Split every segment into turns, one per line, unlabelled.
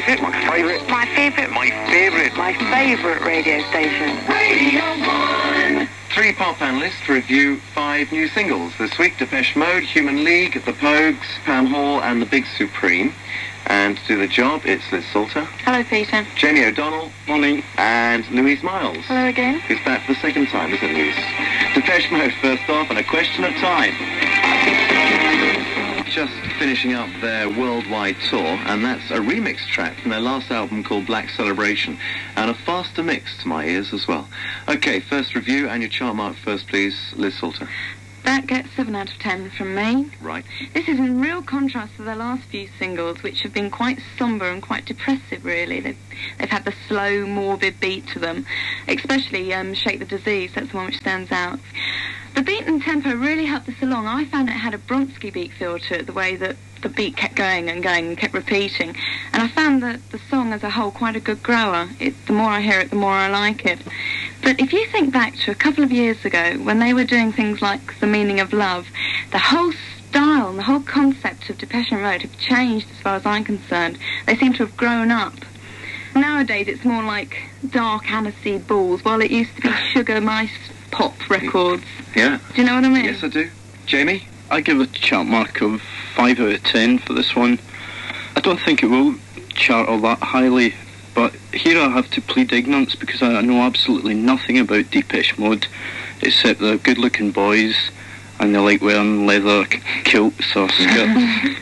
favourite.
My favourite.
My favourite.
My favourite.
My favourite radio station.
Radio 1.
3 pop panellists to review 5 new singles this week: Depeche Mode, Human League, The Pogues, Pam Hall and The Big Supreme. And to do the job, it's Liz Salter.
Hello, Peter.
Jamie O'Donnell.
Morning.
And Louise Miles.
Hello again.
Who's back for the second time, isn't it, Louise? Depeche Mode first off, and A Question of Time. Just finishing up their worldwide tour, and that's a remix track from their last album called Black Celebration, and a faster mix to my ears as well. Okay, first review, and your chart mark first, please, Liz Salter.
That gets 7 out of 10 from me.
Right.
This is in real contrast to their last few singles, which have been quite sombre and quite depressive, really. They've had the slow, morbid beat to them, especially Shake the Disease. That's the one which stands out. The beat and tempo really helped this along. I found it had a Bronski beat feel to it, the way that the beat kept going and going and kept repeating. And I found that the song as a whole quite a good grower. The more I hear it, the more I like it. But if you think back to a couple of years ago, when they were doing things like The Meaning of Love, the whole style and the whole concept of Depeche Mode have changed as far as I'm concerned. They seem to have grown up. Nowadays it's more like dark aniseed balls, while it used to be sugar mice pop records.
Yeah.
Do you know what I mean?
Yes, I do. Jamie?
I give it a chart mark of 5 out of 10 for this one. I don't think it will chart all that highly, but here I have to plead ignorance because I know absolutely nothing about Depeche Mode, except they're good-looking boys and they like wearing leather kilts or skirts.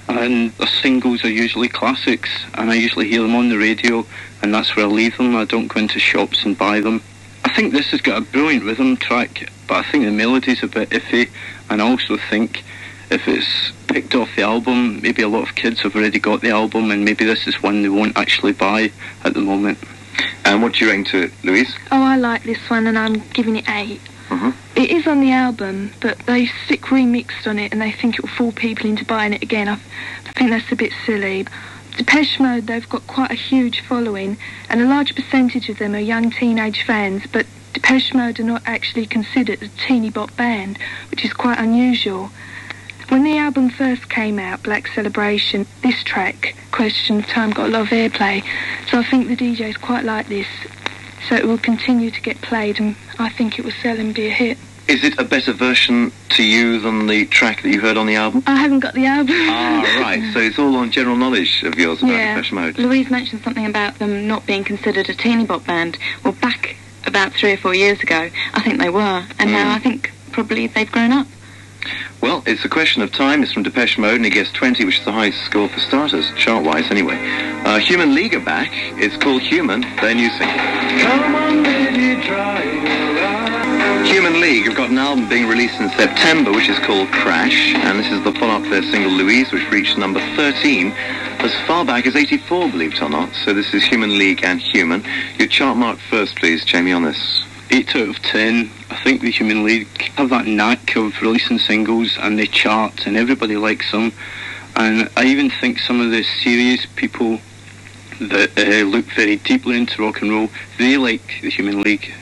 And the singles are usually classics, and I usually hear them on the radio, and that's where I leave them. I don't go into shops and buy them. I think this has got a brilliant rhythm track, but I think the melody's a bit iffy, and I also think if it's picked off the album, maybe a lot of kids have already got the album, and maybe this is one they won't actually buy at the moment.
And what do you rate to it, Louise?
Oh, I like this one, and I'm giving it 8. It is on the album, but they stick remixed on it, and they think it will fool people into buying it again. I think that's a bit silly. Depeche Mode, they've got quite a huge following, and a large percentage of them are young teenage fans, but Depeche Mode are not actually considered a teeny bop band, which is quite unusual. When the album first came out, Black Celebration, this track, Question of Time, got a lot of airplay, so I think the DJs quite like this, so it will continue to get played, and I think it will sell and be a hit.
Is it a better version to you than the track that you heard on the album?
I haven't got the album.
Ah, right. So it's all on general knowledge of yours about Depeche Mode.
Louise mentioned something about them not being considered a teeny bop band. Well, back about 3 or 4 years ago, I think they were, and now I think probably they've grown up.
Well, it's A Question of Time. It's from Depeche Mode, and it gets 20, which is the highest score for starters, chart-wise anyway. Human League are back. It's called Human, their new single.
Come on, baby, try your life.
Human League have got an album being released in September, which is called Crash, and this is the follow-up to their single Louise, which reached number 13 as far back as 84, believe it or not. So this is Human League and Human. Your chart mark first, please, Jamie, on this.
8 out of 10. I think the Human League have that knack of releasing singles, and they chart, and everybody likes them. And I even think some of the serious people that look very deeply into rock and roll, they like the Human League.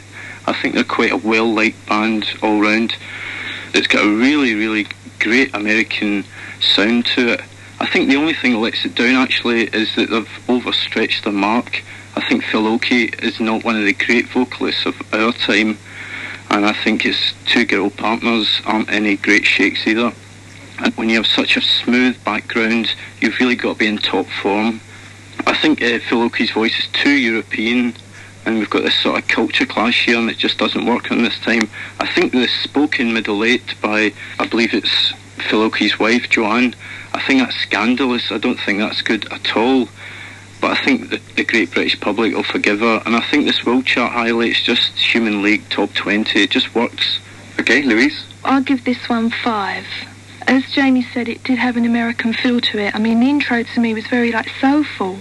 I think they're quite a well-liked band all round. It's got a really, really great American sound to it. I think the only thing that lets it down, actually, is that they've overstretched their mark. I think Phil Oakey is not one of the great vocalists of our time, and I think his 2 girl partners aren't any great shakes either. And when you have such a smooth background, you've really got to be in top form. I think Phil Oakey's voice is too European, and we've got this sort of culture clash here, and it just doesn't work on this time. I think the spoken middle 8 by, I believe it's Phil Oakey's wife, Joanne, I think that's scandalous. I don't think that's good at all. But I think that the great British public will forgive her, and I think this will chart highly. It's just Human League top 20. It just works.
Okay, Louise?
I'll give this one 5. As Jamie said, it did have an American feel to it. I mean, the intro to me was very, soulful.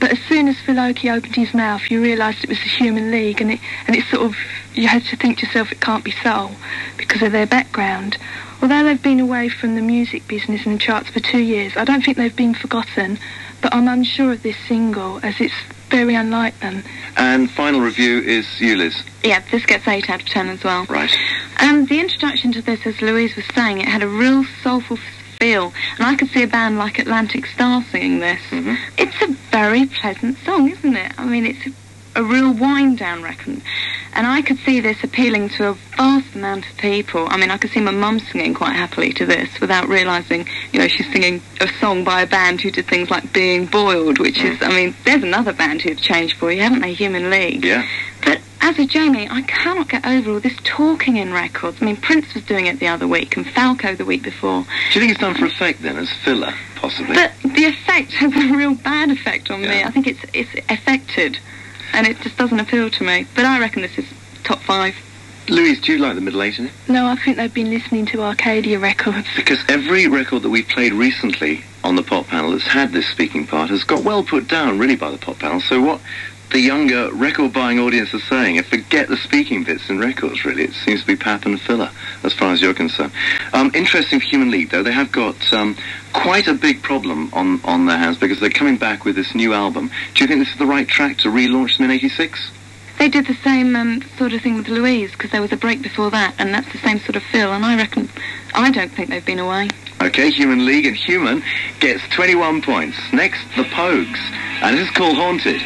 But as soon as Phil Oakey opened his mouth, you realised it was the Human League, and it sort of, you had to think to yourself, it can't be soul, because of their background. Although they've been away from the music business and the charts for 2 years, I don't think they've been forgotten, but I'm unsure of this single, as it's very unlike them.
And final review is you, Liz.
Yeah, this gets 8 out of 10 as well.
Right.
The introduction to this, as Louise was saying, it had a real soulful feel. And I could see a band like Atlantic Starr singing this.
Mm-hmm.
It's a very pleasant song, isn't it? I mean, it's a real wind-down record. And I could see this appealing to a vast amount of people. I mean, I could see my mum singing quite happily to this without realising, you know, she's singing a song by a band who did things like Being Boiled, which is, I mean, there's another band who've changed for you, haven't they? Human League.
Yeah.
But as a Jamie, I cannot get over all this talking in records. I mean, Prince was doing it the other week and Falco the week before.
Do you think it's done for effect then, as filler, possibly?
But the effect has a real bad effect on me.
Yeah.
I think it's affected. And it just doesn't appeal to me. But I reckon this is top 5.
Louise, do you like the Middle Eight in it?
No, I think they've been listening to Arcadia records.
Because every record that we've played recently on the pop panel that's had this speaking part has got well put down, really, by the pop panel. So what the younger record-buying audience are saying, and forget the speaking bits in records, really. It seems to be pap and filler, as far as you're concerned. Interesting for Human League, though. They have got quite a big problem on their hands because they're coming back with this new album. Do you think this is the right track to relaunch them in 86?
They did the same sort of thing with Louise, because there was a break before that, and that's the same sort of feel, and I don't think they've been away.
Okay, Human League, and Human gets 21 points. Next, The Pogues, and this is called Haunted.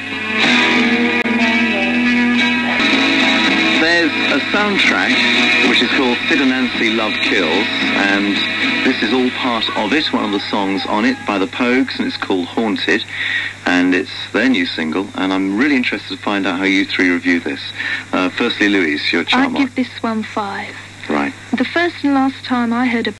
There's a soundtrack which is called Sid and Nancy Love Kills, and this is all part of it, one of the songs on it by The Pogues, and it's called Haunted, and it's their new single, and I'm really interested to find out how you three review this. Firstly, Louise, your chart
I'd
mark.
give this one 5.
Right.
The first and last time I heard a